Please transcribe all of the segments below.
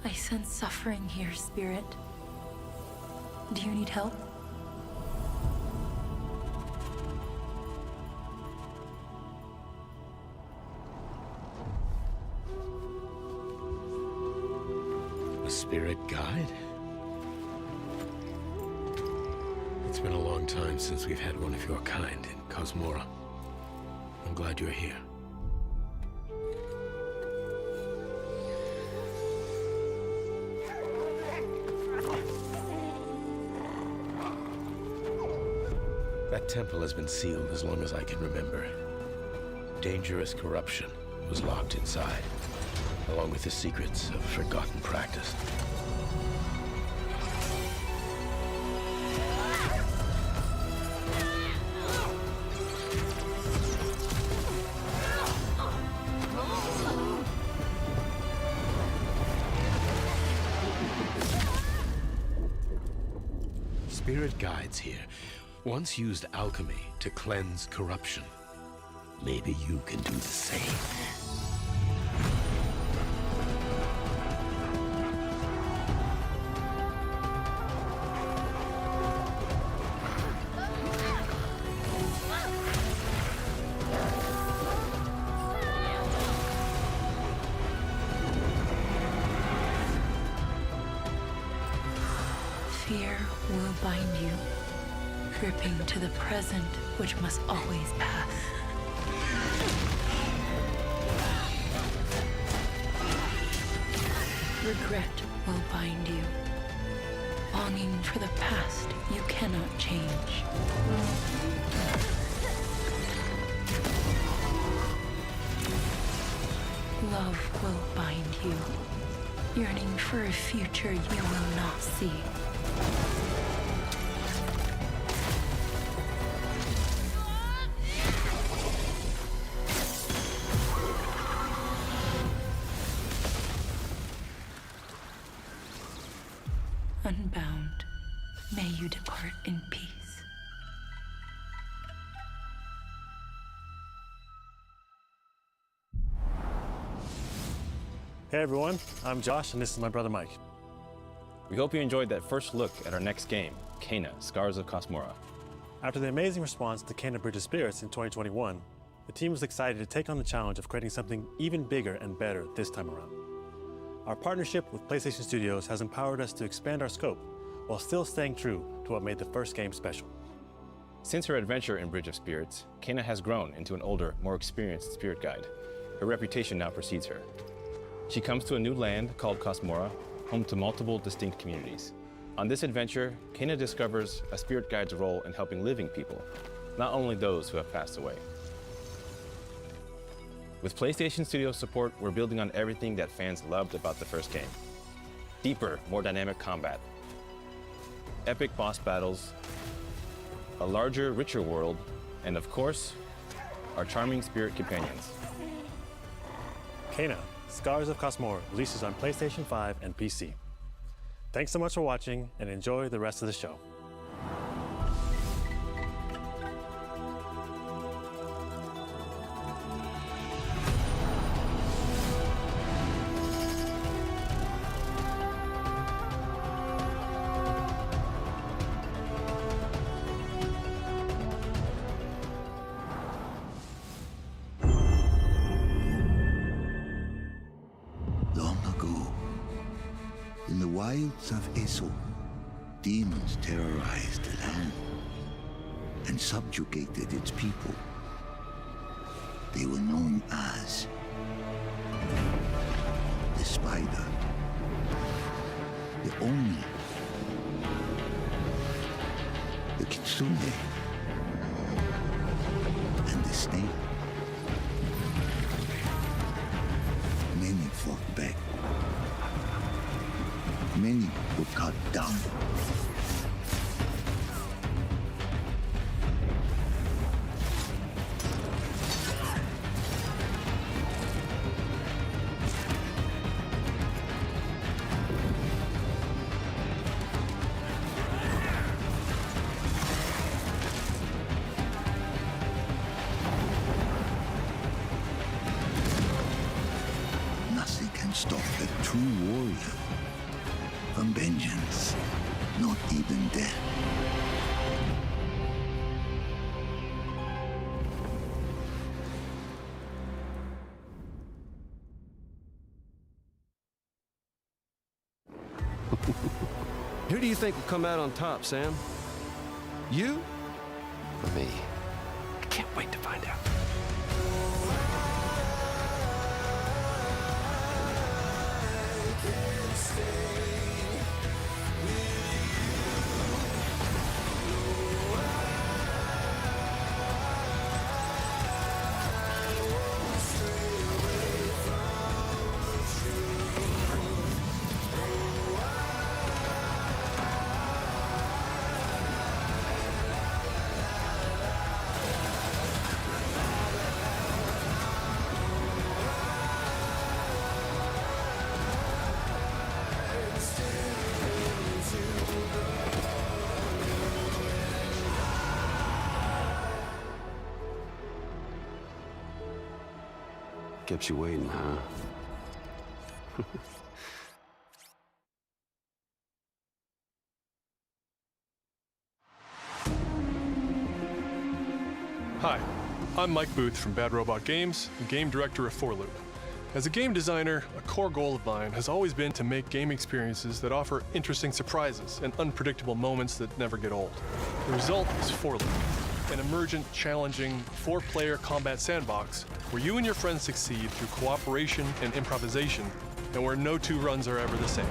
I sense suffering here, Spirit. Do you need help? A spirit guide? It's been a long time since we've had one of your kind in Cosmora. I'm glad you're here. That temple has been sealed as long as I can remember. Dangerous corruption was locked inside, along with the secrets of a forgotten practice. Spirit guides here once used alchemy to cleanse corruption. Maybe you can do the same. Fear will bind you, gripping to the present, which must always pass. Regret will bind you, longing for the past you cannot change. Love will bind you, yearning for a future you will not see. Unbound, may you depart in peace. Hey everyone, I'm Josh and this is my brother Mike. We hope you enjoyed that first look at our next game, Kena, Scars of Cosmora. After the amazing response to Kena Bridge of Spirits in 2021, the team was excited to take on the challenge of creating something even bigger and better this time around. Our partnership with PlayStation Studios has empowered us to expand our scope while still staying true to what made the first game special. Since her adventure in Bridge of Spirits, Kena has grown into an older, more experienced spirit guide. Her reputation now precedes her. She comes to a new land called Cosmora, home to multiple distinct communities. On this adventure, Kena discovers a spirit guide's role in helping living people, not only those who have passed away. With PlayStation Studios support, we're building on everything that fans loved about the first game. Deeper, more dynamic combat, epic boss battles, a larger, richer world, and of course, our charming spirit companions. Kena, Scars of Cosmora releases on PlayStation 5 and PC. Thanks so much for watching and enjoy the rest of the show. Long ago, in the wilds of Eso, demons terrorized the land and subjugated its people. They were known as the Spider, the Oni, the Kitsune, and the Snake. Many fought back. Many were cut down. Nothing can stop a true warrior. even then. Who do you think will come out on top, Sam? You? Or me? I can't wait to find out. Kept you waiting, huh? Hi, I'm Mike Booth from Bad Robot Games, and game director of 4Loop. As a game designer, a core goal of mine has always been to make game experiences that offer interesting surprises and unpredictable moments that never get old. The result is 4Loop, an emergent, challenging, 4-player combat sandbox where you and your friends succeed through cooperation and improvisation, and where no two runs are ever the same.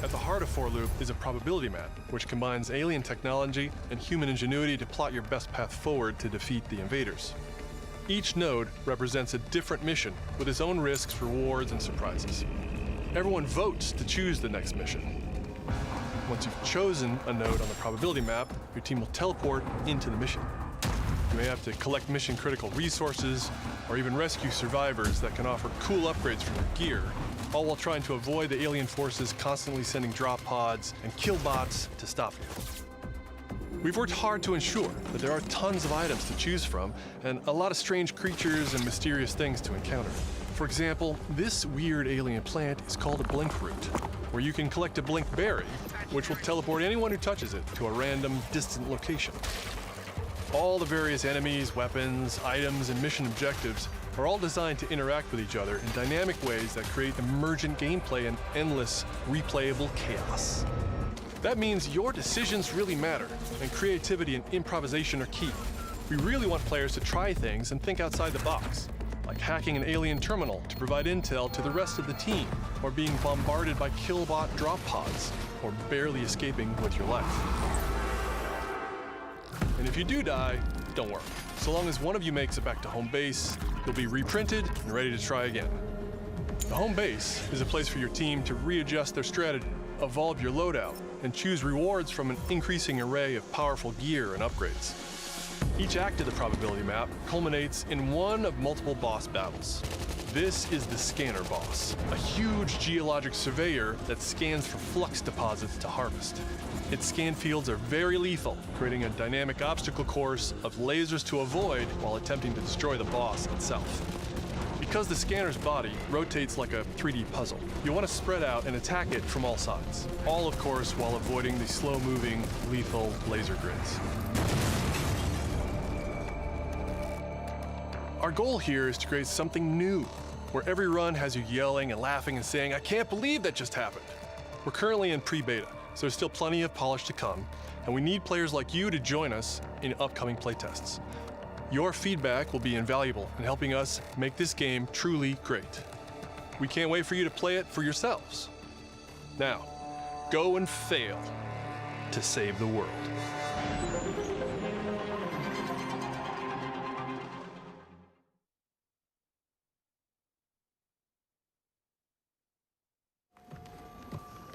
At the heart of 4Loop is a probability map, which combines alien technology and human ingenuity to plot your best path forward to defeat the invaders. Each node represents a different mission with its own risks, rewards, and surprises. Everyone votes to choose the next mission. Once you've chosen a node on the probability map, your team will teleport into the mission. You may have to collect mission-critical resources, or even rescue survivors that can offer cool upgrades for your gear, all while trying to avoid the alien forces constantly sending drop pods and kill bots to stop you. We've worked hard to ensure that there are tons of items to choose from, and a lot of strange creatures and mysterious things to encounter. For example, this weird alien plant is called a blink root, where you can collect a blink berry, which will teleport anyone who touches it to a random, distant location. All the various enemies, weapons, items, and mission objectives are all designed to interact with each other in dynamic ways that create emergent gameplay and endless, replayable chaos. That means your decisions really matter, and creativity and improvisation are key. We really want players to try things and think outside the box, like hacking an alien terminal to provide intel to the rest of the team, or being bombarded by killbot drop pods, or barely escaping with your life. And if you do die, don't worry. So long as one of you makes it back to home base, you'll be reprinted and ready to try again. The home base is a place for your team to readjust their strategy, evolve your loadout, and choose rewards from an increasing array of powerful gear and upgrades. Each act of the probability map culminates in one of multiple boss battles. This is the Scanner Boss, a huge geologic surveyor that scans for flux deposits to harvest. Its scan fields are very lethal, creating a dynamic obstacle course of lasers to avoid while attempting to destroy the boss itself. Because the scanner's body rotates like a 3D puzzle, you want to spread out and attack it from all sides. All, of course, while avoiding the slow-moving, lethal laser grids. Our goal here is to create something new, where every run has you yelling and laughing and saying, "I can't believe that just happened." We're currently in pre-beta, so there's still plenty of polish to come, and we need players like you to join us in upcoming playtests. Your feedback will be invaluable in helping us make this game truly great. We can't wait for you to play it for yourselves. Now, go and fail to save the world.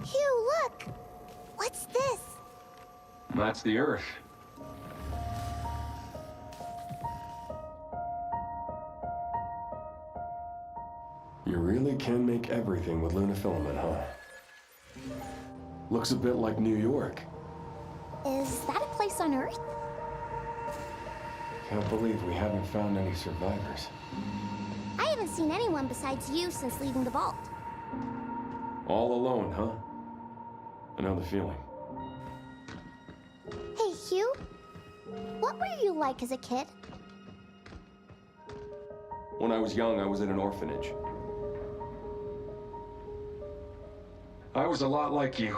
Hugh, look! What's this? That's the Earth. You really can make everything with lunafilament, huh? Looks a bit like New York. Is that a place on Earth? Can't believe we haven't found any survivors. I haven't seen anyone besides you since leaving the vault. All alone, huh? I know the feeling. Hey, Hugh. What were you like as a kid? When I was young, I was in an orphanage. I was a lot like you.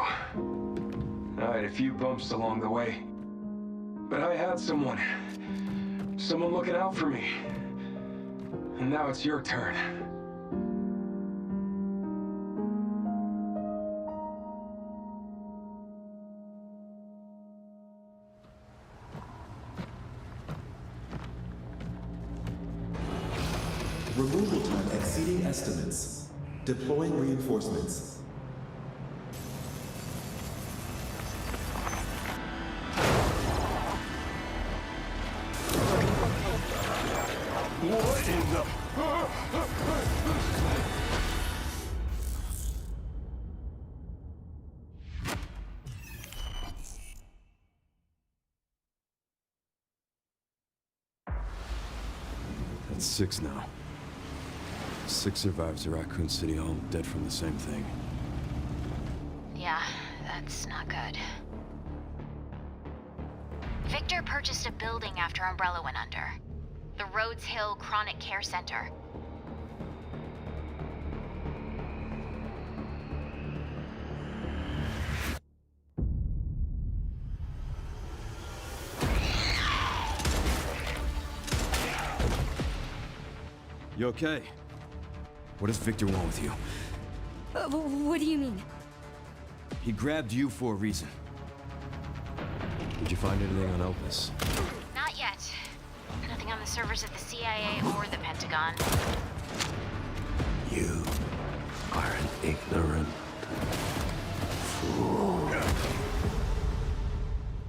I had a few bumps along the way. But I had someone looking out for me. And now it's your turn. Removal time exceeding estimates. Deploying reinforcements. What in the... That's 6 now. 6 survivors of Raccoon City, all dead from the same thing. Yeah, that's not good. Victor purchased a building after Umbrella went under. The Rhodes Hill Chronic Care Center. You okay? What does Victor want with you? What do you mean? He grabbed you for a reason. Did you find anything on Elpis? Not yet. Nothing on the servers at the CIA or the Pentagon. You are an ignorant fool.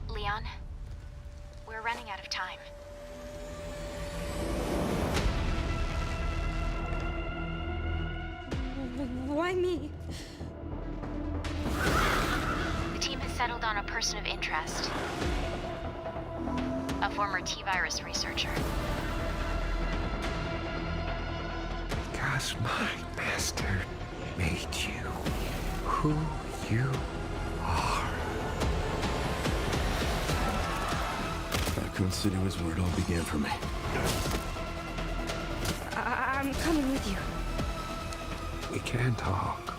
Leon, we're running out of time. Why me? The team has settled on a person of interest. A former T-virus researcher. Because my master made you who you are. Raccoon City was where it all began for me. I'm coming with you. We can talk.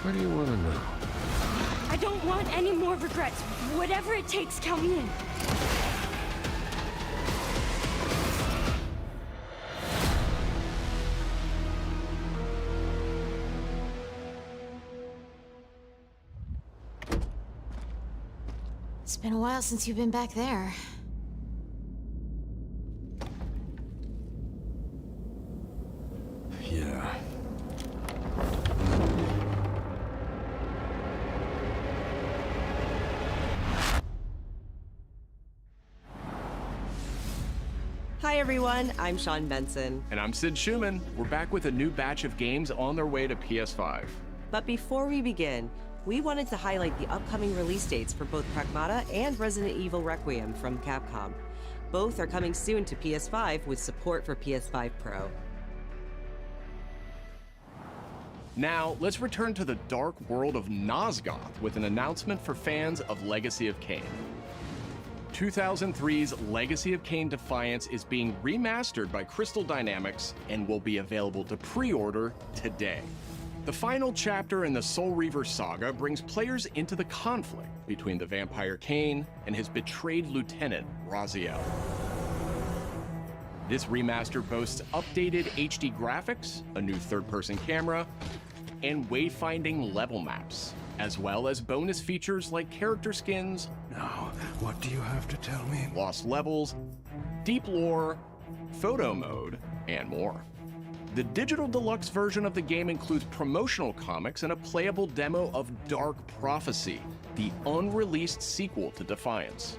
What do you want to know? I don't want any more regrets. Whatever it takes, count me in. It's been a while since you've been back there. Yeah. Hi everyone, I'm Sean Benson. And I'm Sid Schumann. We're back with a new batch of games on their way to PS5. But before we begin, we wanted to highlight the upcoming release dates for both Pragmata and Resident Evil Requiem from Capcom. Both are coming soon to PS5 with support for PS5 Pro. Now, let's return to the dark world of Nosgoth with an announcement for fans of Legacy of Kain. 2003's Legacy of Kain Defiance is being remastered by Crystal Dynamics and will be available to pre-order today. The final chapter in the Soul Reaver saga brings players into the conflict between the vampire Kain and his betrayed lieutenant, Raziel. This remaster boasts updated HD graphics, a new third-person camera, and wayfinding level maps, as well as bonus features like character skins. Now, what do you have to tell me? Lost levels, deep lore, photo mode, and more. The digital deluxe version of the game includes promotional comics and a playable demo of Dark Prophecy, the unreleased sequel to Defiance.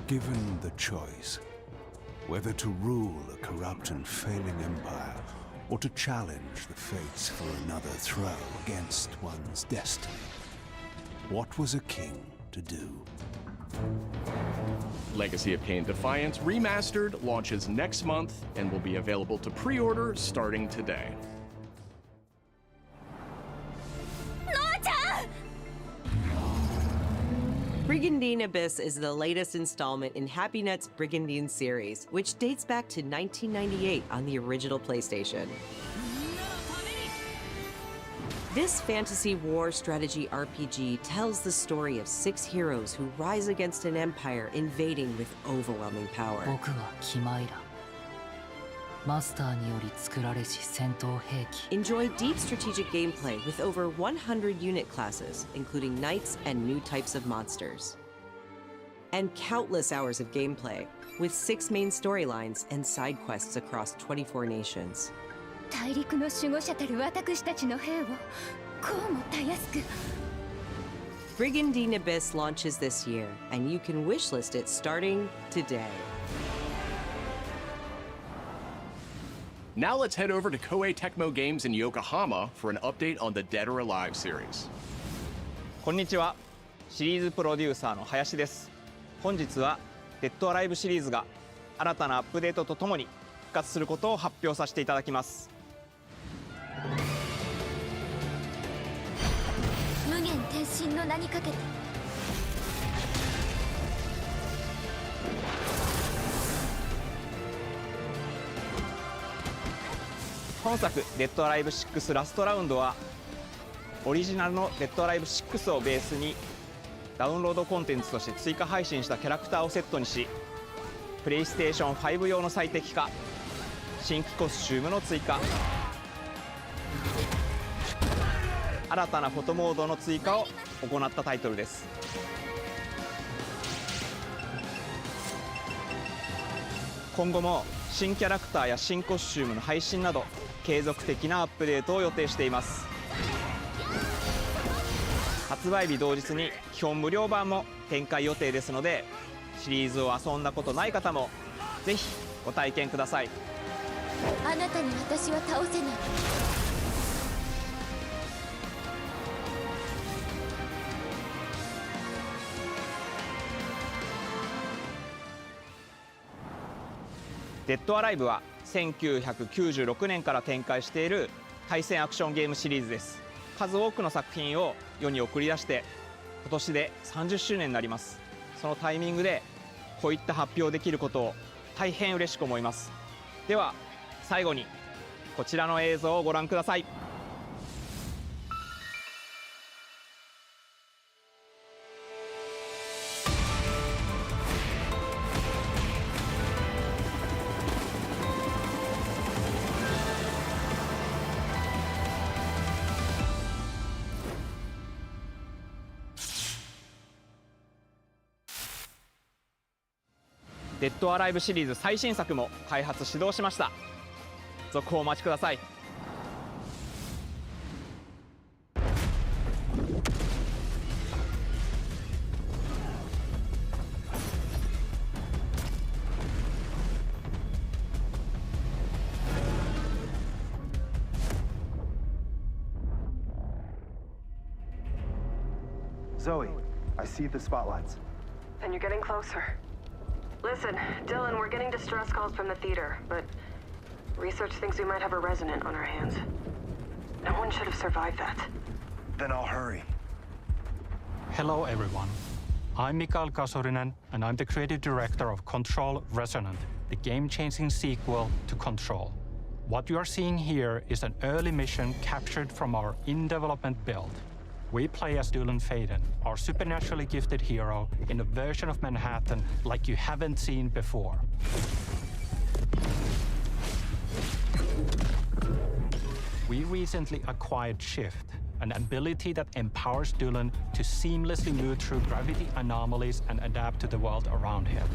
Given the choice, whether to rule a corrupt and failing empire, or to challenge the fates for another throw against one's destiny, what was a king to do? Legacy of Kain Defiance Remastered launches next month and will be available to pre-order starting today. Brigandine Abyss is the latest installment in HappyNet's Brigandine series, which dates back to 1998 on the original PlayStation. This fantasy war strategy RPG tells the story of 6 heroes who rise against an empire invading with overwhelming power. 僕はキマイラ。マスターにより作られし戦闘兵器。 Enjoy deep strategic gameplay with over 100 unit classes, including knights and new types of monsters. And countless hours of gameplay, with 6 main storylines and side quests across 24 nations. 大陸の守護者たる私たちの兵をこうもたやすく。 Brigandine Abyss launches this year, and you can wishlist it starting today. Now let's head over to Koei Tecmo Games in Yokohama for an update on the Dead or Alive series. こんにちは。シリーズプロデューサーの林です。本日はデッドアライブシリーズが新たなアップデートとともに復活することを発表させていただきます。無限転身の名にかけて。本作「デッドアライブ6ラストラウンド」はオリジナルの「デッドアライブ6」をベースにダウンロードコンテンツとして追加配信したキャラクターをセットにし、プレイステーション5用の最適化、新規コスチュームの追加、新たなフォトモードの追加を行ったタイトルです。今後も新キャラクターや新コスチュームの配信など継続的なアップデートを予定しています。発売日同日に基本無料版も展開予定ですので、シリーズを遊んだことない方もぜひご体験ください。あなたに私は倒せない。デッドアライブは1996年から展開している対戦アクションゲームシリーズです。数多くの作品を世に送り出して今年で30周年になります。そのタイミングでこういった発表できることを大変嬉しく思います。では最後にこちらの映像をご覧ください。デッドアライブシリーズ最新作も開発始動しました。続報をお待ちください。Zoe, I see the spotlights. And you're getting closer. Listen, Dylan, we're getting distress calls from the theater, but research thinks we might have a resident on our hands. No one should have survived that. Then I'll hurry. Hello, everyone. I'm Mikael Kasurinen, and I'm the creative director of Control Resonant, the game-changing sequel to Control. What you are seeing here is an early mission captured from our in-development build. We play as Dylan Faden, our supernaturally gifted hero, in a version of Manhattan like you haven't seen before. We recently acquired Shift, an ability that empowers Dylan to seamlessly move through gravity anomalies and adapt to the world around him.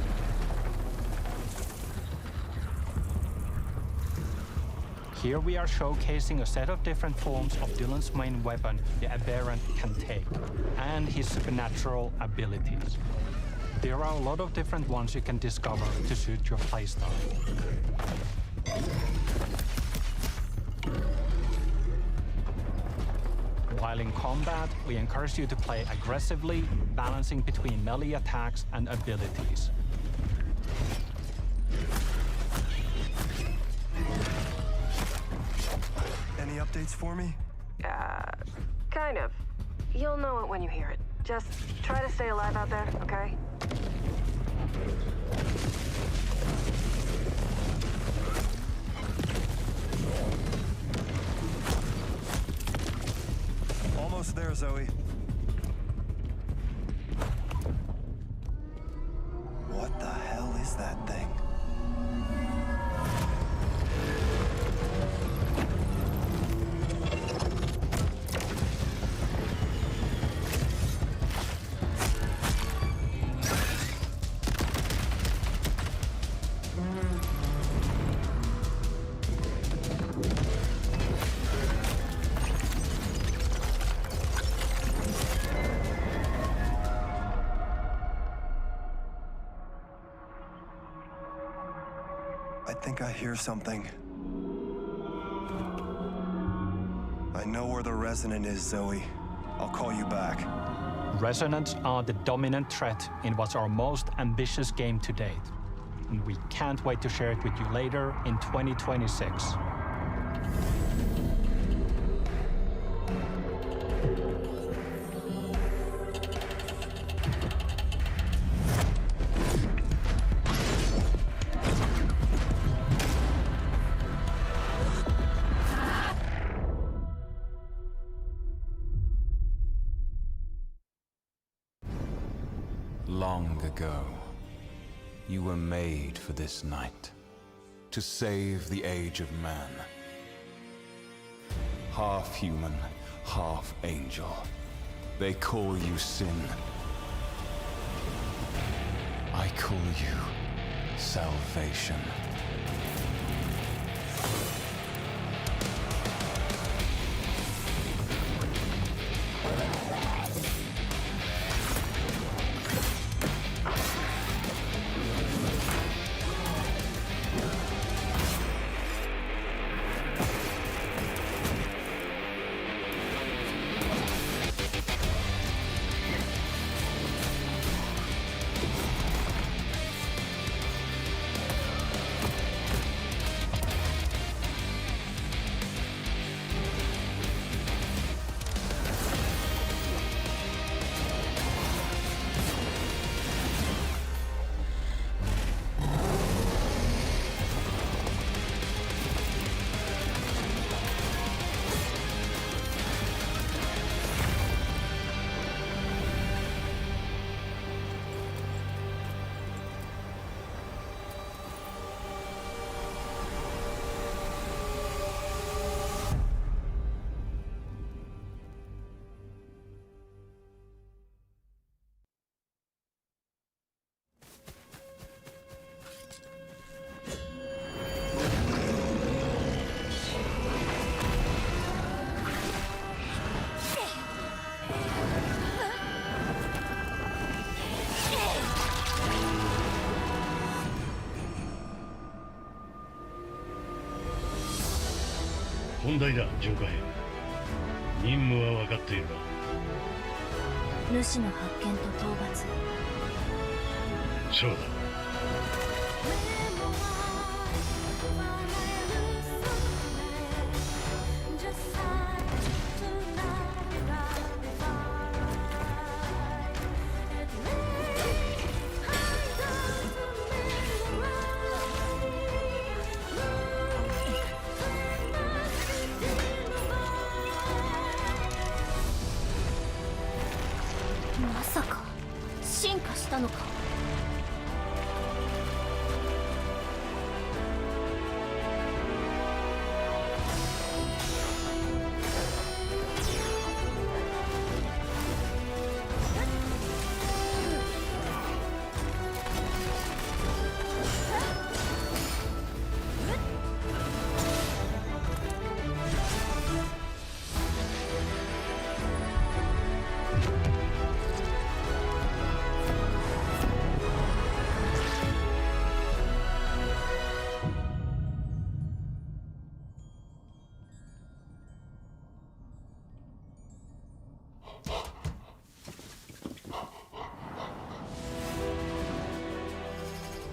Here we are showcasing a set of different forms of Dylan's main weapon, the Aberrant, can take, and his supernatural abilities. There are a lot of different ones you can discover to suit your playstyle. While in combat, we encourage you to play aggressively, balancing between melee attacks and abilities. Any updates for me? Kind of. You'll know it when you hear it. Just try to stay alive out there, okay? Almost there, Zoe. What the hell is that thing? I think I hear something. I know where the Resonant is, Zoe. I'll call you back. Resonants are the dominant threat in what's our most ambitious game to date. And we can't wait to share it with you later in 2026. Long ago, you were made for this night, to save the age of man. Half human, half angel. They call you sin. I call you salvation.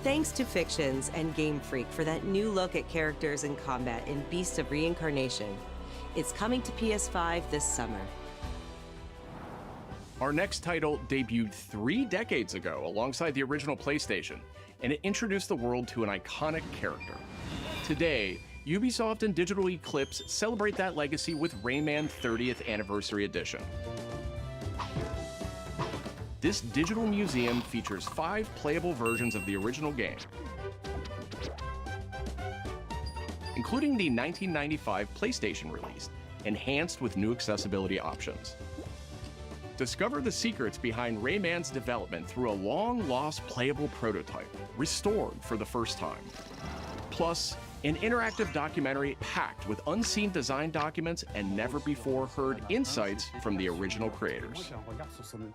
Thanks to Fictions and Game Freak for that new look at characters and combat in Beast of Reincarnation. It's coming to PS5 this summer. Our next title debuted 3 decades ago alongside the original PlayStation, and it introduced the world to an iconic character. Today, Ubisoft and Digital Eclipse celebrate that legacy with Rayman 30th Anniversary Edition. This digital museum features 5 playable versions of the original game, including the 1995 PlayStation release, enhanced with new accessibility options. Discover the secrets behind Rayman's development through a long-lost playable prototype, restored for the first time. Plus, an interactive documentary packed with unseen design documents and never-before-heard insights from the original creators.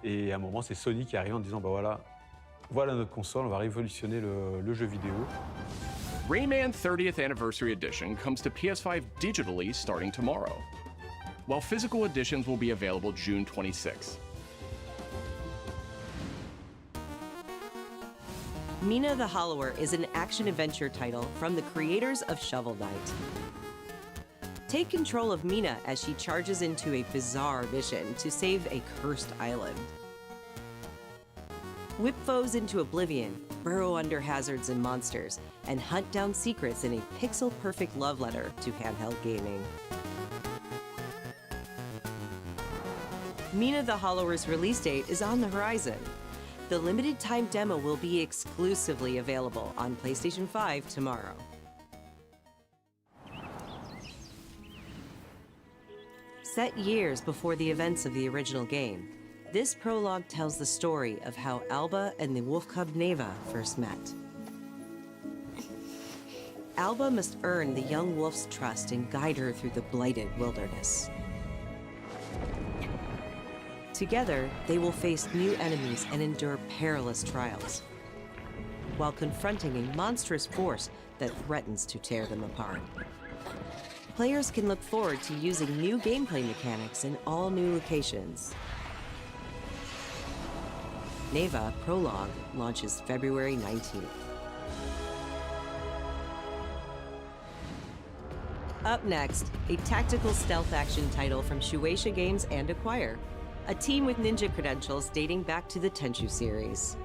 Et à un moment, c'est Sony qui arrive en disant, bah voilà notre console, on va révolutionner le jeu vidéo. Rayman 30th Anniversary Edition comes to PS5 digitally starting tomorrow, while physical editions will be available June 26th. Mina the Hollower is an action-adventure title from the creators of Shovel Knight. Take control of Mina as she charges into a bizarre mission to save a cursed island. Whip foes into oblivion, burrow under hazards and monsters, and hunt down secrets in a pixel-perfect love letter to handheld gaming. Mina the Hollower's release date is on the horizon. The limited-time demo will be exclusively available on PlayStation 5 tomorrow. Set years before the events of the original game, this prologue tells the story of how Alba and the wolf cub Neva first met. Alba must earn the young wolf's trust and guide her through the blighted wilderness. Together, they will face new enemies and endure perilous trials, while confronting a monstrous force that threatens to tear them apart. Players can look forward to using new gameplay mechanics in all new locations. Neva Prologue launches February 19th. Up next, a tactical stealth action title from Shueisha Games and Acquire, a team with ninja credentials dating back to the Tenchu series.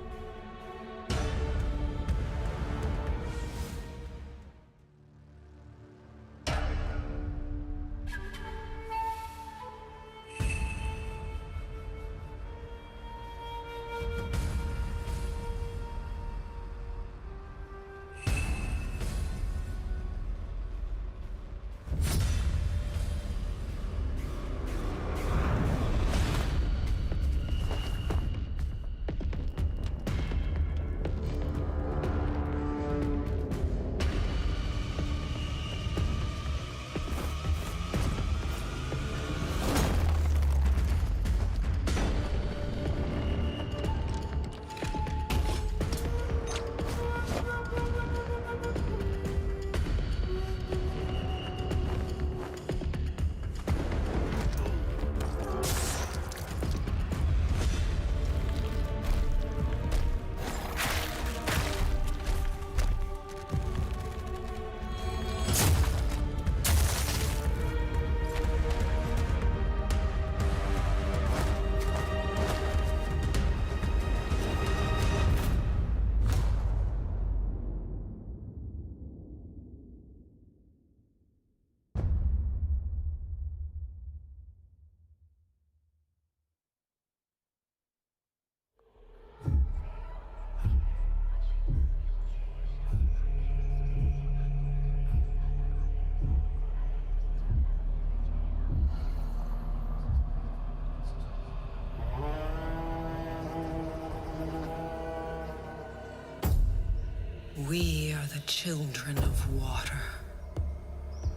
We are the children of water,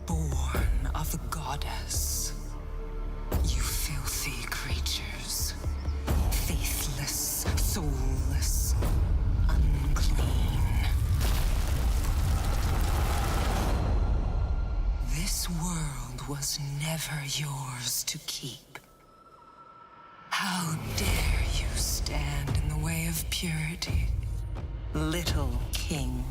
born of the goddess. You filthy creatures, faithless, soulless, unclean. This world was never yours to keep. How dare you stand in the way of purity? Little King.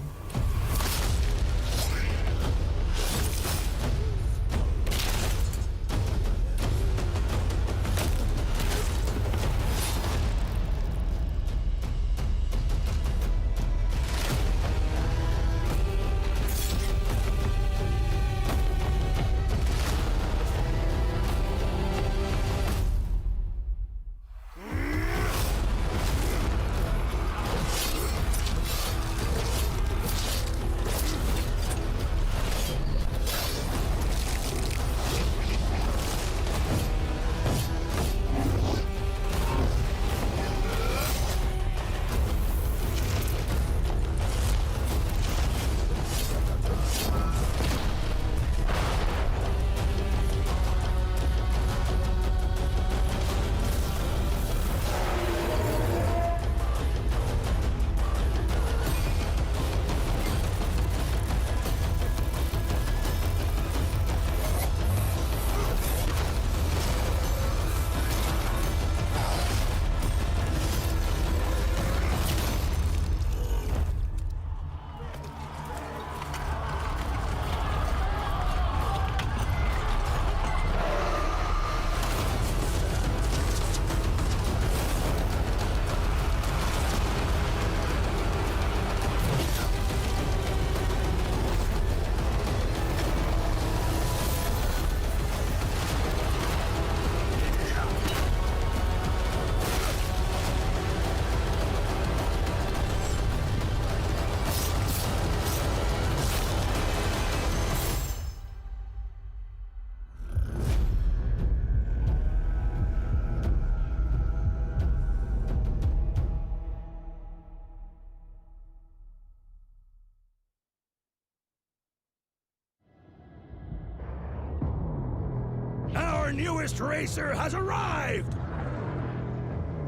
Our newest racer has arrived!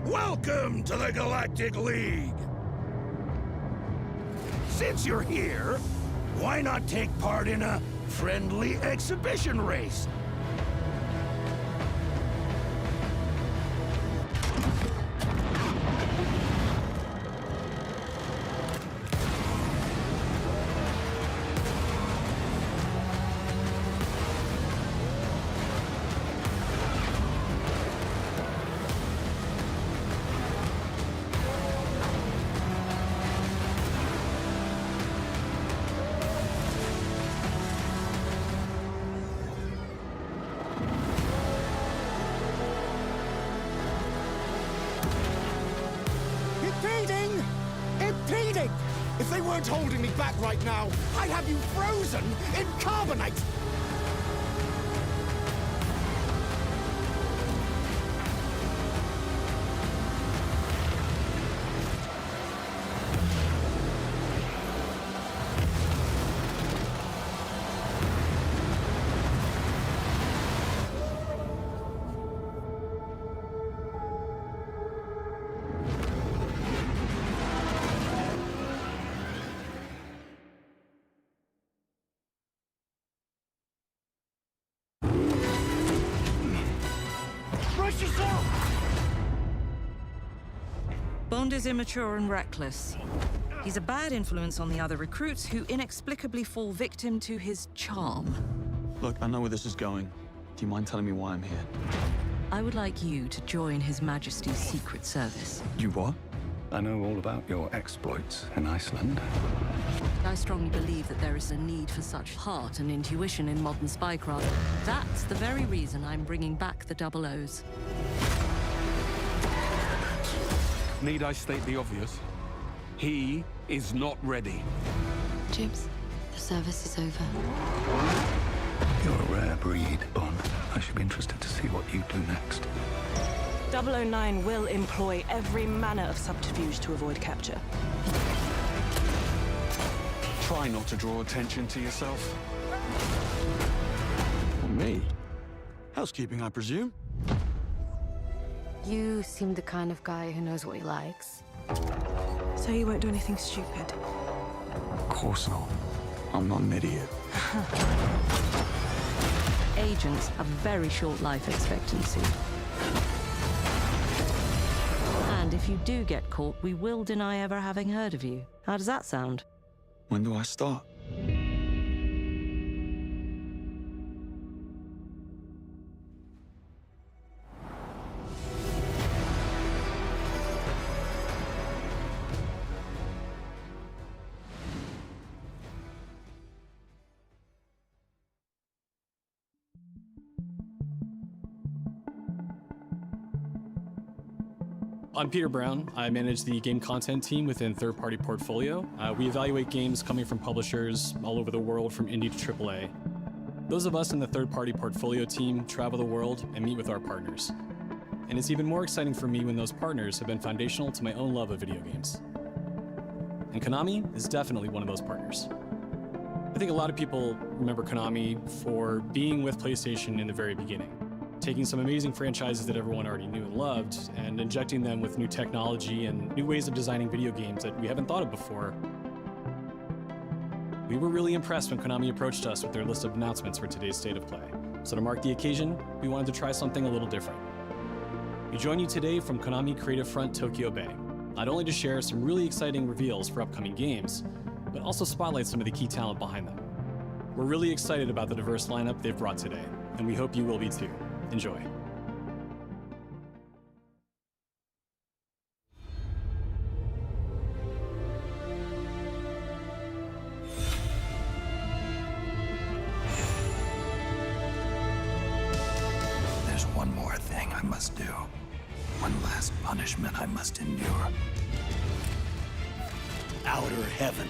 Welcome to the Galactic League! Since you're here, why not take part in a friendly exhibition race? Impeding! If they weren't holding me back right now, I'd have you frozen in carbonite! Brace yourself! Bond is immature and reckless. He's a bad influence on the other recruits who inexplicably fall victim to his charm. Look, I know where this is going. Do you mind telling me why I'm here? I would like you to join His Majesty's Secret Service. You what? I know all about your exploits in Iceland. I strongly believe that there is a need for such heart and intuition in modern spycraft. That's the very reason I'm bringing back the Double O's. Need I state the obvious? He is not ready. Jibs, the service is over. You're a rare breed, Bond. I should be interested to see what you do next. 009 will employ every manner of subterfuge to avoid capture. Try not to draw attention to yourself. Me? Housekeeping, I presume? You seem the kind of guy who knows what he likes. So you won't do anything stupid? Of course not. I'm not an idiot. Agents have very short life expectancy. And if you do get caught, we will deny ever having heard of you. How does that sound? When do I start? I'm Peter Brown. I manage the game content team within Third Party Portfolio. We evaluate games coming from publishers all over the world, from indie to AAA. Those of us in the Third Party Portfolio team travel the world and meet with our partners. And it's even more exciting for me when those partners have been foundational to my own love of video games. And Konami is definitely one of those partners. I think a lot of people remember Konami for being with PlayStation in the very beginning, taking some amazing franchises that everyone already knew and loved and injecting them with new technology and new ways of designing video games that we haven't thought of before. We were really impressed when Konami approached us with their list of announcements for today's State of Play. So to mark the occasion, we wanted to try something a little different. We join you today from Konami Creative Front Tokyo Bay, not only to share some really exciting reveals for upcoming games, but also spotlight some of the key talent behind them. We're really excited about the diverse lineup they've brought today, and we hope you will be too. Enjoy. There's one more thing I must do. One last punishment I must endure. Outer Heaven.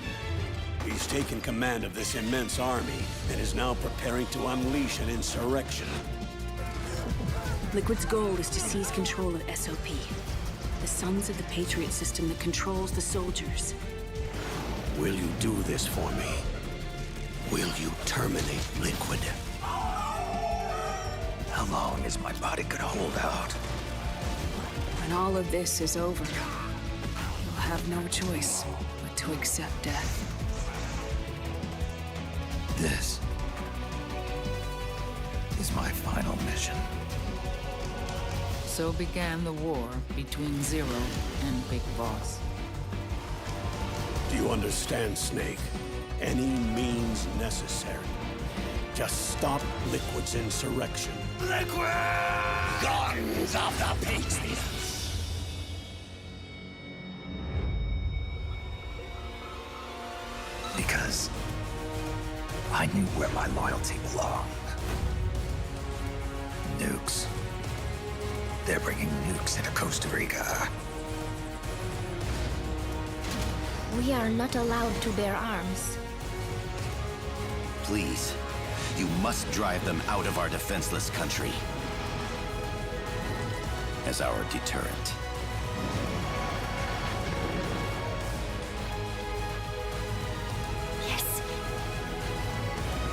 He's taken command of this immense army and is now preparing to unleash an insurrection. Liquid's goal is to seize control of SOP, the Sons of the Patriot system that controls the soldiers. Will you do this for me? Will you terminate Liquid? How long is my body gonna hold out? When all of this is over, you'll have no choice but to accept death. This is my final mission. So began the war between Zero and Big Boss. Do you understand, Snake? Any means necessary. Just stop Liquid's insurrection. Liquid! Guns of the Patriots! Because I knew where my loyalty belonged. Nukes. They're bringing nukes into Costa Rica. We are not allowed to bear arms. Please, you must drive them out of our defenseless country. As our deterrent. Yes.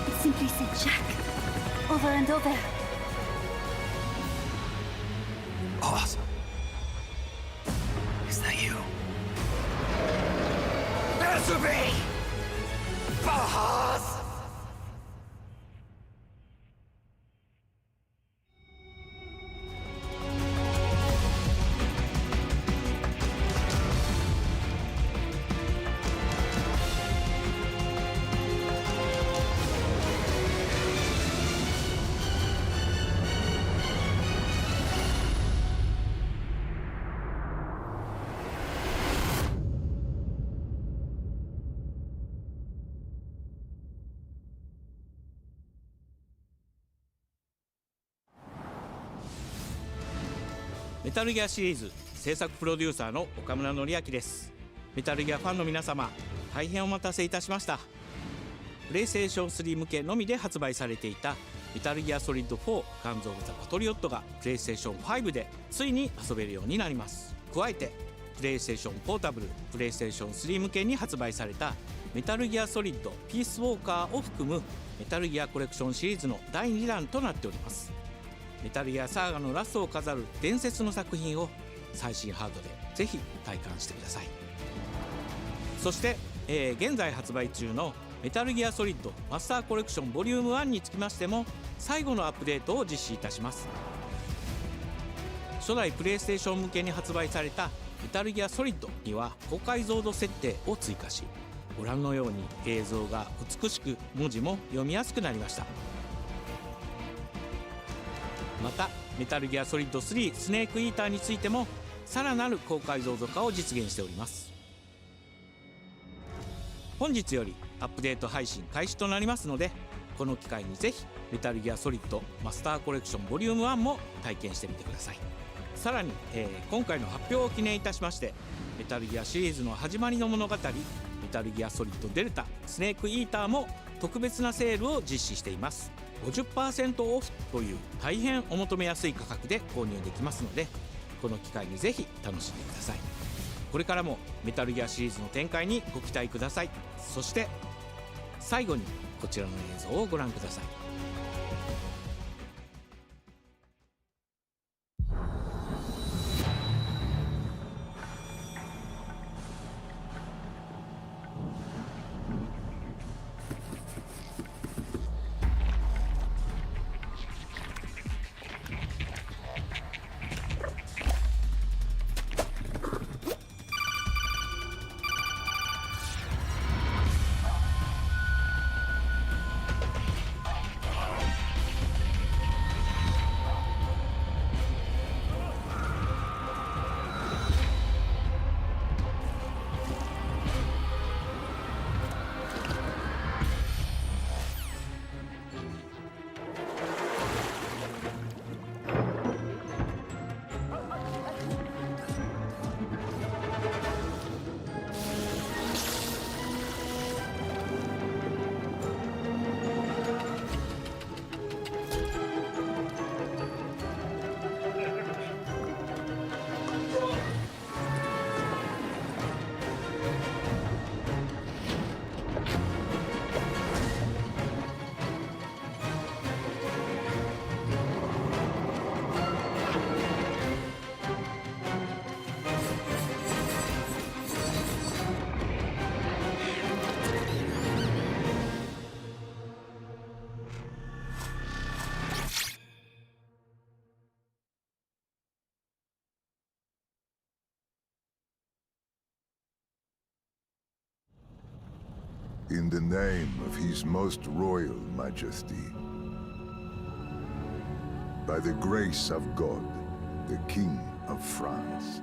It simply said Jack. Over and over. Awesome. Is that you? Answer me! Bahas!メタルギアシリーズ制作プロデューサーの岡村典明です。メタルギアファンの皆様、大変お待たせいたしました。プレイステーション3向けのみで発売されていたメタルギアソリッド4ガンズ・オブ・ザ・パトリオットがプレイステーション5でついに遊べるようになります。加えてプレイステーションポータブル、プレイステーション3向けに発売されたメタルギアソリッドピースウォーカーを含むメタルギアコレクションシリーズの第2弾となっております。メタルギアサーガのラストを飾る伝説の作品を最新ハードでぜひ体感してください。そして、現在発売中のメタルギアソリッドマスターコレクションボリューム1につきましても最後のアップデートを実施いたします。初代プレイステーション向けに発売されたメタルギアソリッドには高解像度設定を追加し、ご覧のように映像が美しく文字も読みやすくなりました。またメタルギアソリッド3スネークイーターについてもさらなる高解像度化を実現しております。本日よりアップデート配信開始となりますので、この機会にぜひメタルギアソリッドマスターコレクションボリューム1も体験してみてください。さらに、今回の発表を記念いたしましてメタルギアシリーズの始まりの物語メタルギアソリッドデルタスネークイーターも特別なセールを実施しています。50% オフという大変お求めやすい価格で購入できますので、この機会にぜひ楽しんでください。これからもメタルギアシリーズの展開にご期待ください。そして最後にこちらの映像をご覧ください。In the name of His Most Royal Majesty, by the grace of God, the King of France.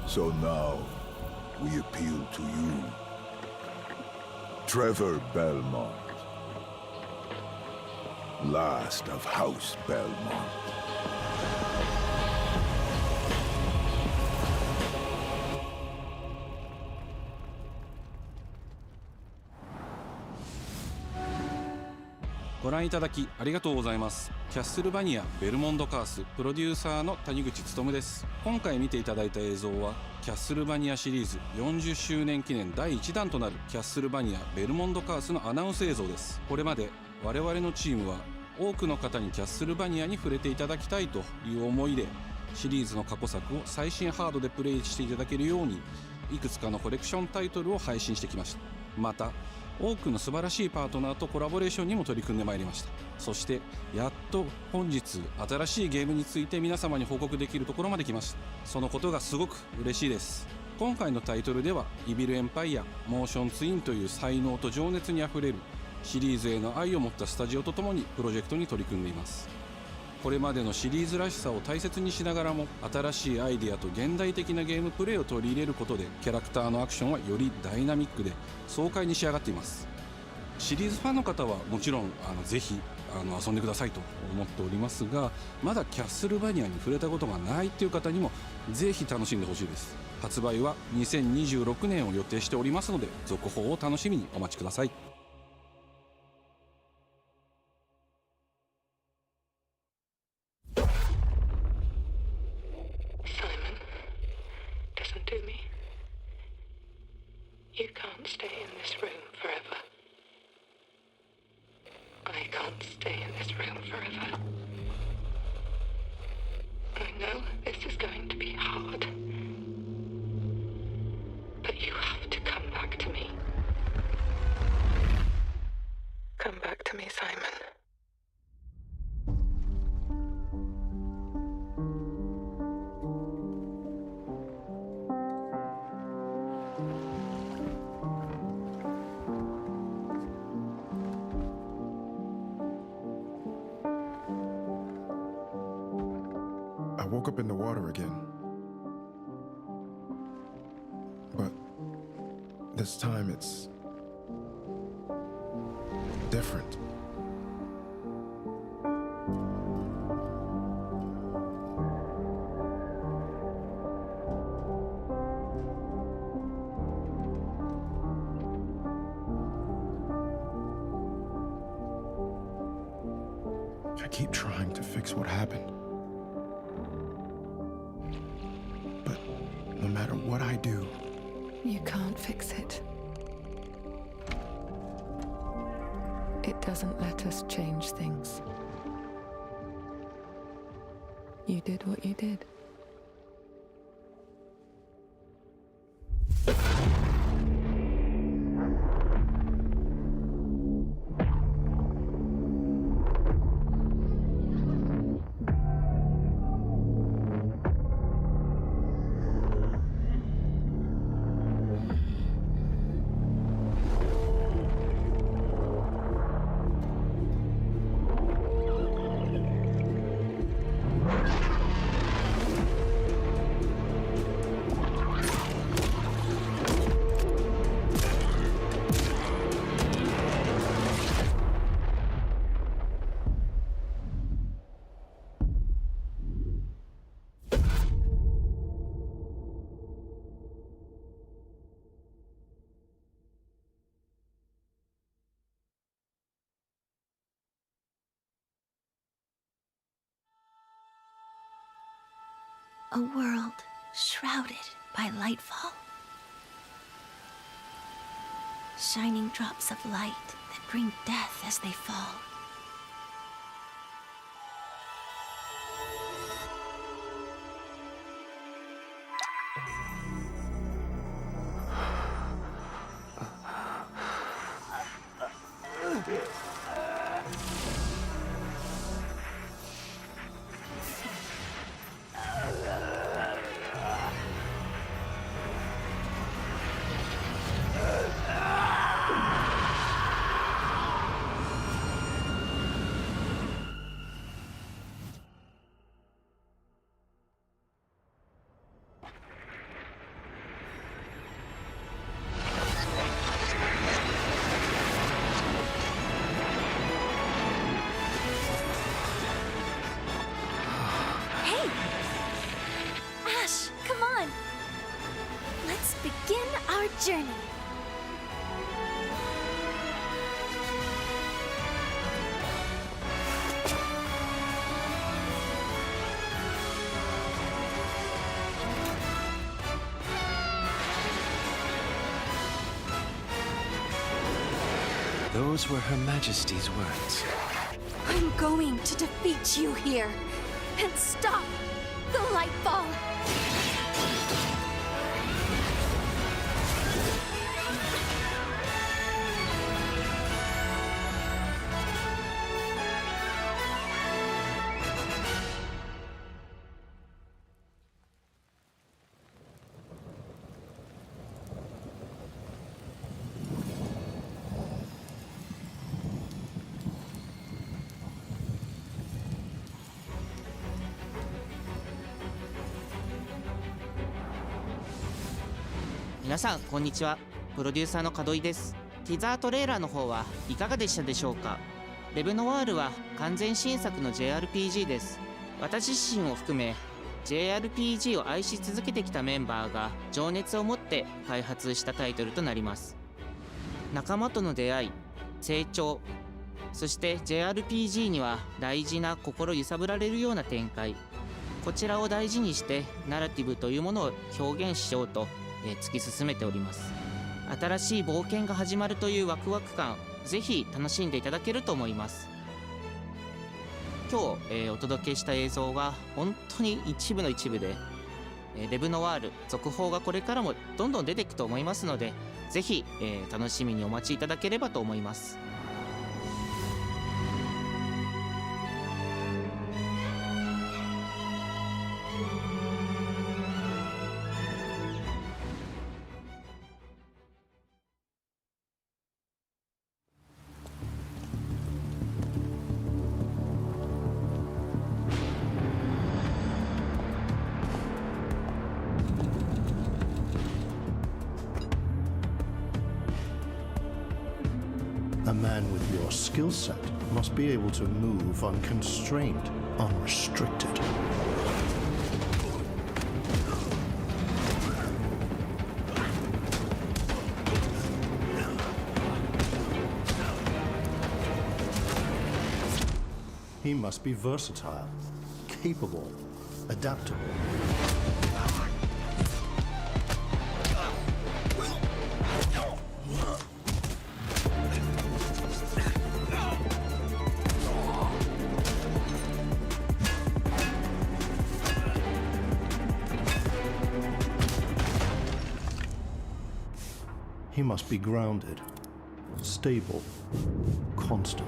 So now, we appeal to you, Trevor Belmont, last of House Belmont.ご覧いただきありがとうございます。キャッスルバニアベルモンドカースプロデューサーの谷口勉です。今回見ていただいた映像はキャッスルバニアシリーズ40周年記念第1弾となるキャッスルバニアベルモンドカースのアナウンス映像です。これまで我々のチームは多くの方にキャッスルバニアに触れていただきたいという思いでシリーズの過去作を最新ハードでプレイしていただけるようにいくつかのコレクションタイトルを配信してきました。また多くの素晴らしいパートナーとコラボレーションにも取り組んでまいりました。そしてやっと本日新しいゲームについて皆様に報告できるところまで来ました。そのことがすごく嬉しいです。今回のタイトルではイビルエンパイアモーションツインという才能と情熱にあふれるシリーズへの愛を持ったスタジオとともにプロジェクトに取り組んでいます。これまでのシリーズらしさを大切にしながらも新しいアイデアと現代的なゲームプレイを取り入れることでキャラクターのアクションはよりダイナミックで爽快に仕上がっています。シリーズファンの方はもちろんぜひ遊んでくださいと思っておりますが、まだキャッスルバニアに触れたことがないっていう方にもぜひ楽しんでほしいです。発売は2026年を予定しておりますので続報を楽しみにお待ちください。Listen to me. You can't stay in this room forever. I can't stay in this room forever. I know this is going to be hard. But you have to come back to me. Come back to me, Simon. I woke up in the water again. But this time it's different. I keep trying to fix what happened. No matter what I do, You can't fix it. It doesn't let us change things. You did what you did. A world shrouded by lightfall. Shining drops of light that bring death as they fall. Journey. Those were Her Majesty's words. I'm going to defeat you here and stop the Lightfall.皆さんこんにちは。プロデューサーの門井です。ティザートレーラーの方はいかがでしたでしょうか。レブノワールは完全新作の JRPG です。私自身を含め JRPG を愛し続けてきたメンバーが情熱を持って開発したタイトルとなります。仲間との出会い、成長、そして JRPG には大事な心揺さぶられるような展開、こちらを大事にしてナラティブというものを表現しようと突き進めております。新しい冒険が始まるというワクワク感、ぜひ楽しんでいただけると思います。今日、お届けした映像は本当に一部の一部で、レブノワール続報がこれからもどんどん出ていくと思いますので、ぜひ、楽しみにお待ちいただければと思います。A man with your skill set must be able to move unconstrained, unrestricted. He must be versatile, capable, adaptable. He must be grounded, stable, constant.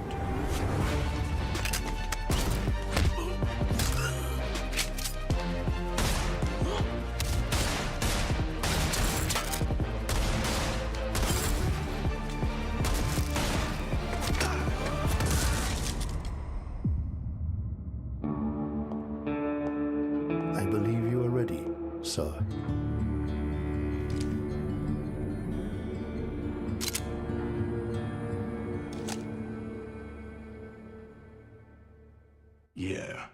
I believe you are ready, sir. Yeah.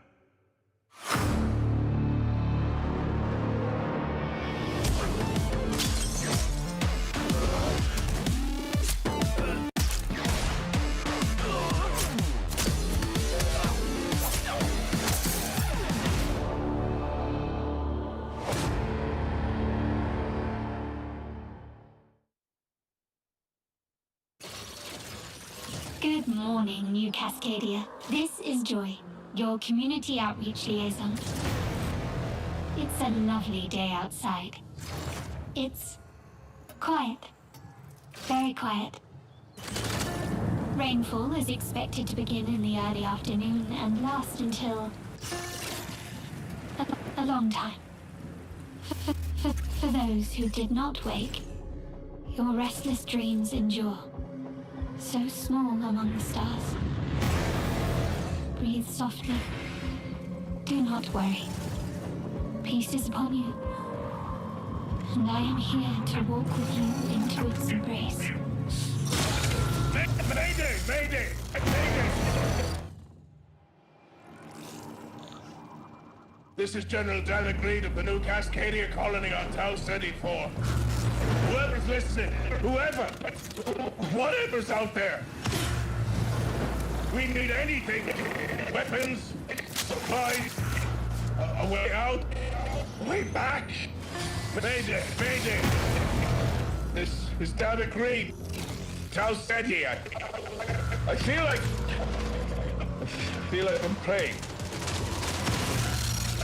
morning, New Cascadia. This is Joy, your community outreach liaison. It's a lovely day outside. It's quiet. Very quiet. Rainfall is expected to begin in the early afternoon and last until a long time. For those who did not wake, your restless dreams endure. So small among the stars. Breathe softly. Do not worry. Peace is upon you. And I am here to walk with you into its embrace. Mayday! Mayday! Mayday! This is General Danik Reed of the New Cascadia colony on Tau Ceti 4. Whoever's listening, whatever's out there, we need anything. Weapons, supplies, a way out, a way back. Mayday, Mayday. This is Danik Reed. Tau Ceti. I feel like I'm praying.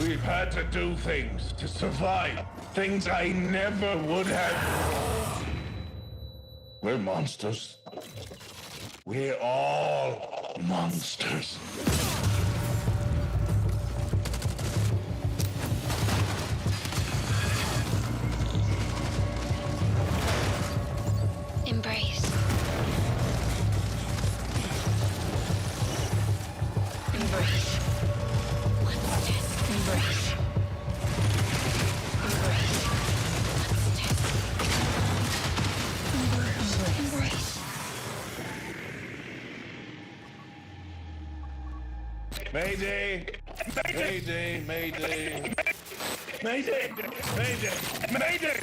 We've had to do things to survive. Things I never would have. We're monsters. We're all monsters. Embrace. Embrace. Embrace. Mayday! Mayday! Mayday! Mayday! Mayday! Mayday!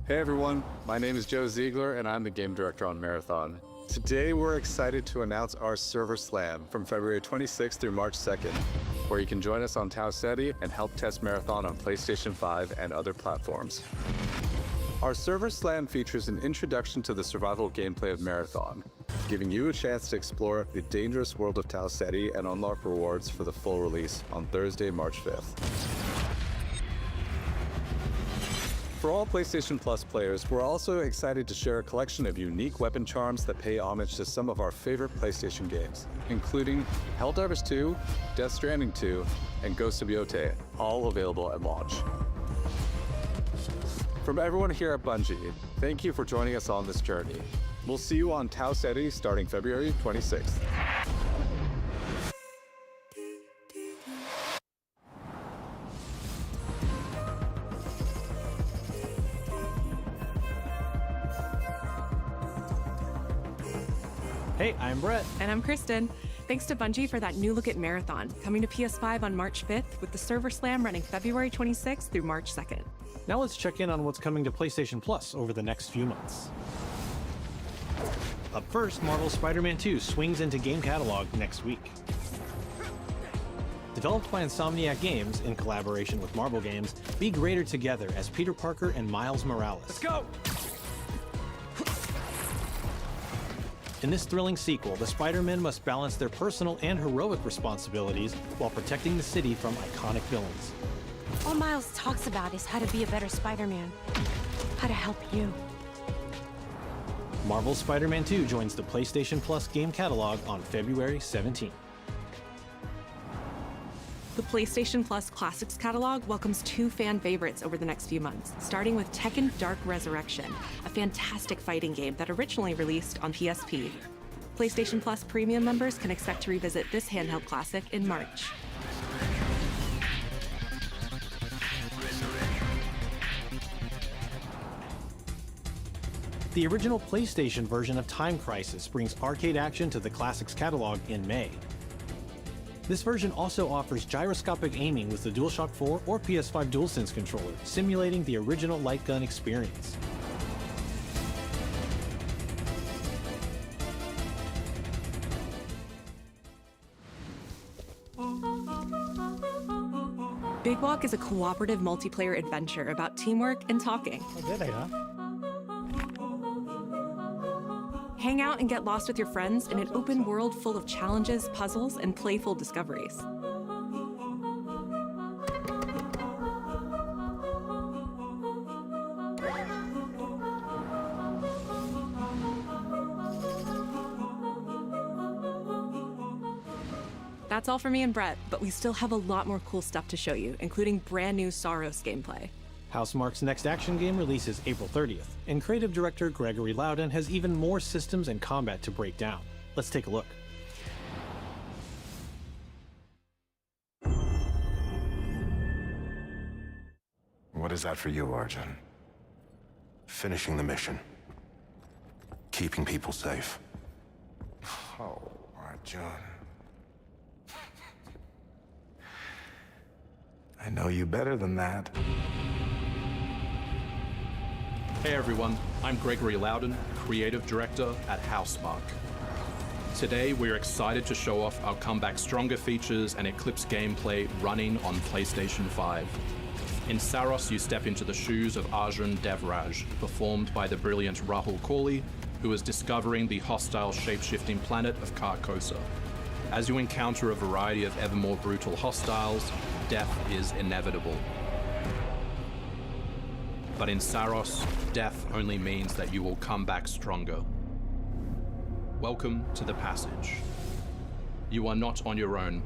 Hey everyone, my name is Joe Ziegler and I'm the game director on Marathon. Today we're excited to announce our Server Slam from February 26th through March 2nd, where you can join us on Tau Ceti and help test Marathon on PlayStation 5 and other platforms. Our Server Slam features an introduction to the survival gameplay of Marathon, giving you a chance to explore the dangerous world of Tau Ceti and unlock rewards for the full release on Thursday, March 5th. For all PlayStation Plus players, we're also excited to share a collection of unique weapon charms that pay homage to some of our favorite PlayStation games, including Helldivers 2, Death Stranding 2, and Ghost of Yotei, all available at launch. From everyone here at Bungie, thank you for joining us on this journey. We'll see you on Tau Ceti starting February 26th. Hey, I'm Brett. And I'm Kristen. Thanks to Bungie for that new look at Marathon, coming to PS5 on March 5th, with the Server Slam running February 26th through March 2nd. Now let's check in on what's coming to PlayStation Plus over the next few months. Up first, Marvel's Spider-Man 2 swings into game catalog next week. Developed by Insomniac Games in collaboration with Marvel Games, be greater together as Peter Parker and Miles Morales. Let's go! In this thrilling sequel, the Spider-Men must balance their personal and heroic responsibilities while protecting the city from iconic villains. All Miles talks about is how to be a better Spider-Man. How to help you. Marvel's Spider-Man 2 joins the PlayStation Plus game catalog on February 17th. The PlayStation Plus Classics catalog welcomes two fan favorites over the next few months, starting with Tekken Dark Resurrection, a fantastic fighting game that originally released on PSP. PlayStation Plus Premium members can expect to revisit this handheld classic in March. The original PlayStation version of Time Crisis brings arcade action to the Classics catalog in May. This version also offers gyroscopic aiming with the DualShock 4 or PS5 DualSense controller, simulating the original light gun experience. Big Walk is a cooperative multiplayer adventure about teamwork and talking. Hang out and get lost with your friends in an open world full of challenges, puzzles, and playful discoveries. That's all for me and Brett, but we still have a lot more cool stuff to show you, including brand new Saros gameplay. Housemarque's next action game releases April 30th, and creative director Gregory Loudon has even more systems and combat to break down. Let's take a look. What is that for you, Arjun? Finishing the mission. Keeping people safe. Oh, Arjun. I know you better than that. Hey everyone, I'm Gregory Loudon, Creative Director at Housemarque. Today we're excited to show off our Comeback Stronger features and Eclipse gameplay running on PlayStation 5. In Saros, you step into the shoes of Arjun Devraj, performed by the brilliant Rahul Kohli, who is discovering the hostile shape-shifting planet of Carcosa. As you encounter a variety of ever more brutal hostiles, death is inevitable. But in Saros, death only means that you will come back stronger. Welcome to the Passage. You are not on your own.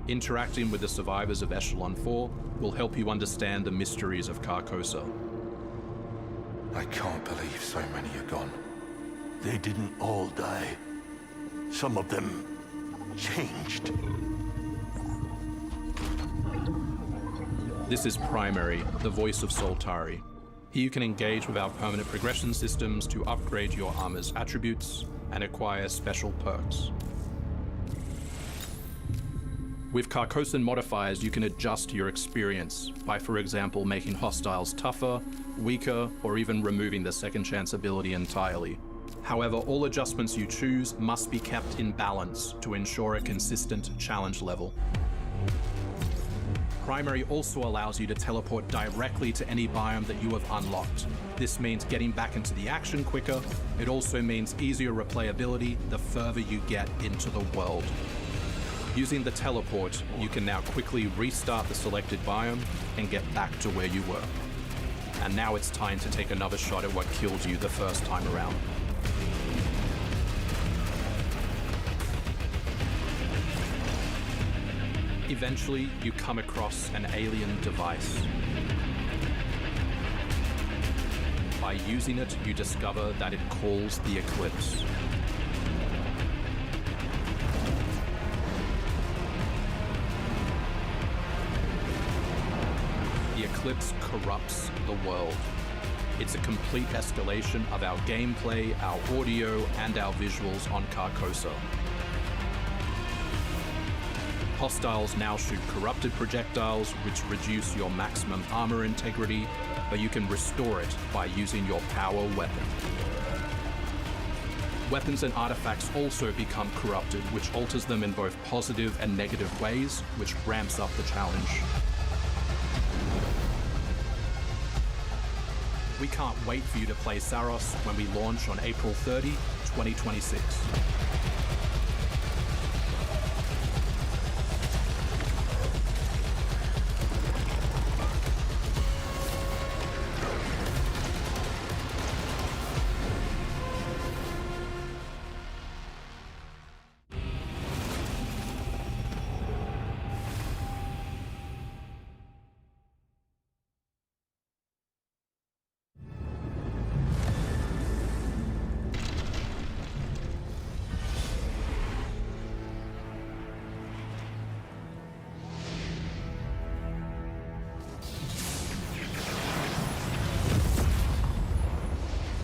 Interacting with the survivors of Echelon 4 will help you understand the mysteries of Carcosa. I can't believe so many are gone. They didn't all die. Some of them changed. This is Primary, the voice of Soltari. Here you can engage with our permanent progression systems to upgrade your armor's attributes and acquire special perks. With Carcosan modifiers, you can adjust your experience by, for example, making hostiles tougher, weaker, or even removing the second chance ability entirely. However, all adjustments you choose must be kept in balance to ensure a consistent challenge level. Primary also allows you to teleport directly to any biome that you have unlocked. This means getting back into the action quicker. It also means easier replayability the further you get into the world. Using the teleport, you can now quickly restart the selected biome and get back to where you were. And now it's time to take another shot at what killed you the first time around. Eventually, you come across an alien device. By using it, you discover that it calls the Eclipse. The Eclipse corrupts the world. It's a complete escalation of our gameplay, our audio, and our visuals on Carcosa. Hostiles now shoot corrupted projectiles, which reduce your maximum armor integrity, but you can restore it by using your power weapon. Weapons and artifacts also become corrupted, which alters them in both positive and negative ways, which ramps up the challenge. We can't wait for you to play Saros when we launch on April 30, 2026.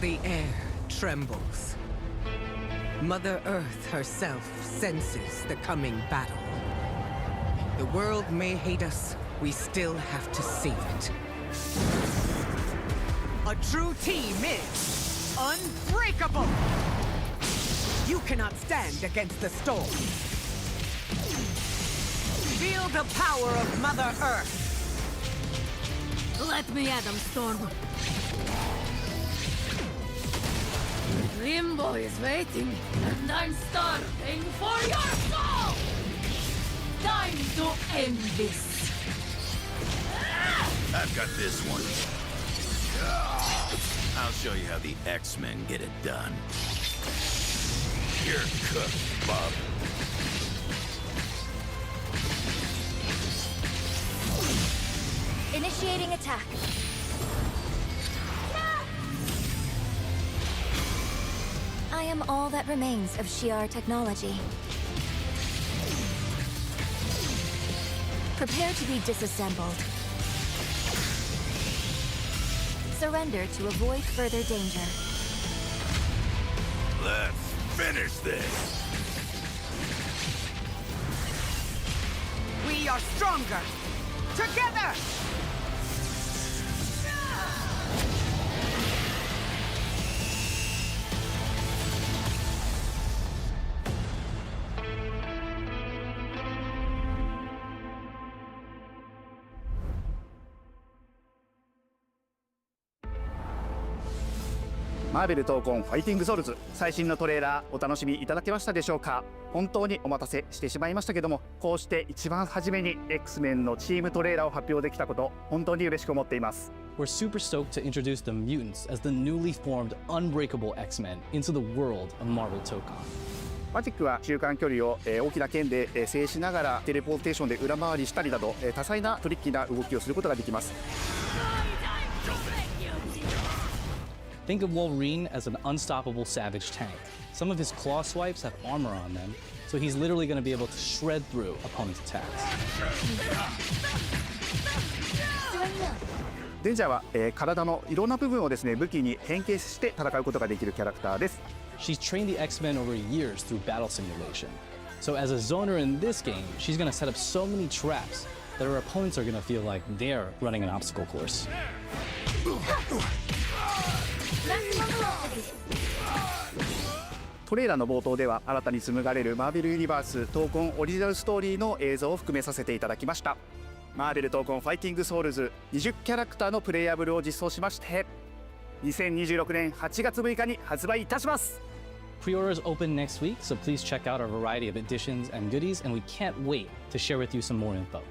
The air trembles. Mother Earth herself senses the coming battle. The world may hate us, we still have to save it. A true team is unbreakable! You cannot stand against the storm. Feel the power of Mother Earth! Let me at them, Storm. Limbo is waiting, and I'm starving for your soul! Time to end this. I've got this one. I'll show you how the X-Men get it done. You're cooked, Bob. Initiating attack. I am all that remains of Shi'ar technology. Prepare to be disassembled. Surrender to avoid further danger. Let's finish this. We are stronger together.マーベル闘魂ファイティングソウルズ最新のトレーラーお楽しみいただけましたでしょうか。本当にお待たせしてしまいましたけども、こうして一番初めに X-Men のチームトレーラーを発表できたこと本当に嬉しく思っています。 We're super stoked to introduce the mutants as the newly formed unbreakable X-Men into the world of Marvel TOCON. マジックは中間距離を大きな剣で制しながらテレポーテーションで裏回りしたりなど多彩なトリッキーな動きをすることができます。 Think of Wolverine as an unstoppable savage tank. Some of his claw swipes have armor on them, so he's literally going to be able to shred through opponents' attacks. デンジャーは、体のいろんな部分をですね武器に変形して戦うことができるキャラクターです。 She's trained the X-Men over years through battle simulation. So as a zoner in this game, she's going to set up so many traps that her opponents are going to feel like they're running an obstacle course. トレーラーの冒頭では新たに紡がれるマーベルユニバース闘魂オリジナルストーリーの映像を含めさせていただきました。マーベル闘魂ファイティングソウルズ20キャラクターのプレイヤブルを実装しまして2026年8月6日に発売いたします。 Pre-orders open next week, so please check out our variety of editions and goodies, and we can't wait to share with you some more info.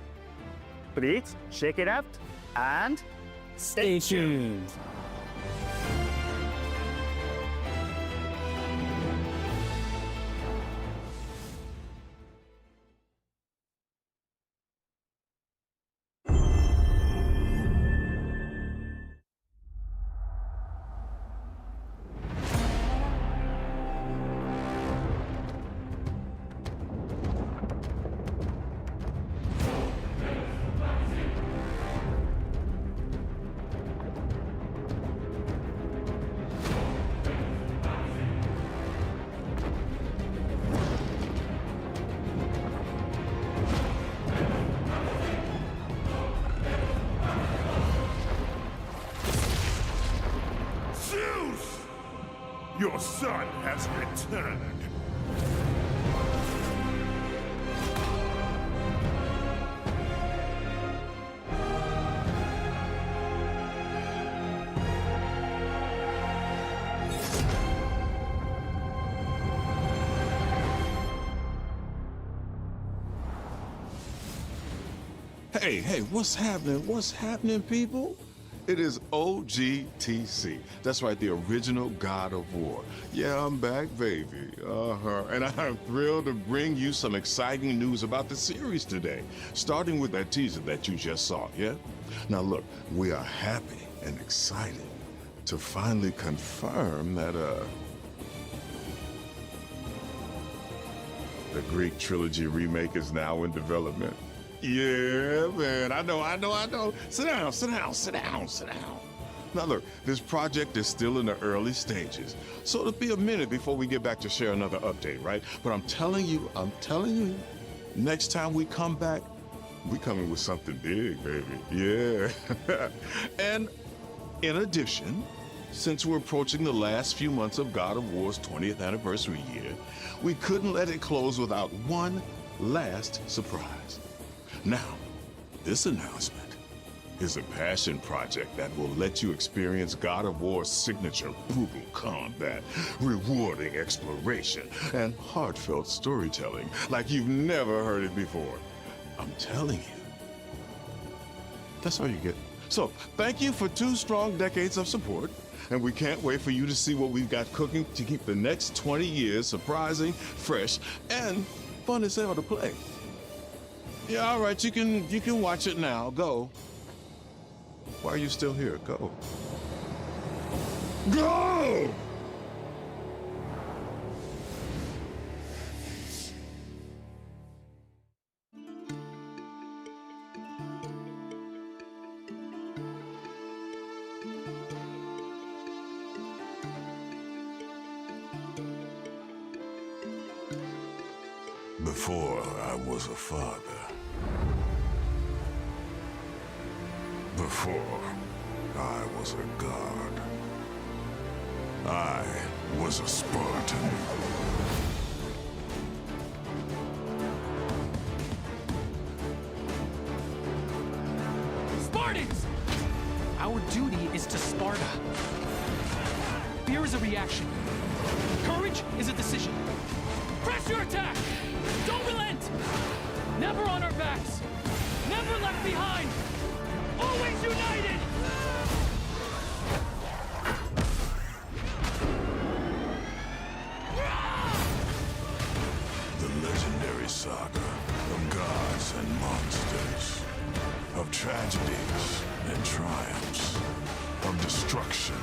Please check it out and stay tuned. Your son has returned. Hey, what's happening? What's happening, people? It is OGTC. That's right, the original God of War. Yeah, I'm back, baby. And I'm thrilled to bring you some exciting news about the series today, starting with that teaser that you just saw, yeah? Now look, we are happy and excited to finally confirm that, the Greek trilogy remake is now in development. Yeah, man, I know. Sit down. Now look, this project is still in the early stages, so it'll be a minute before we get back to share another update, right? But I'm telling you, next time we come back, we coming with something big, baby. Yeah. And in addition, since we're approaching the last few months of God of War's 20th anniversary year, we couldn't let it close without one last surprise. Now, this announcement is a passion project that will let you experience God of War's signature brutal combat, rewarding exploration, and heartfelt storytelling like you've never heard it before. I'm telling you. That's all you get. So, thank you for 2 strong decades of support, and we can't wait for you to see what we've got cooking to keep the next 20 years surprising, fresh, and fun as hell to play. Yeah, all right, you can watch it now. Go. Why are you still here? Go. Go! Before I was a father. Before I was a god. I was a Spartan. Spartans! Our duty is to Sparta. Fear is a reaction. Courage is a decision. Press your attack! Don't relent! Never on our backs! Never left behind! Always united! The legendary saga of gods and monsters, of tragedies and triumphs, of destruction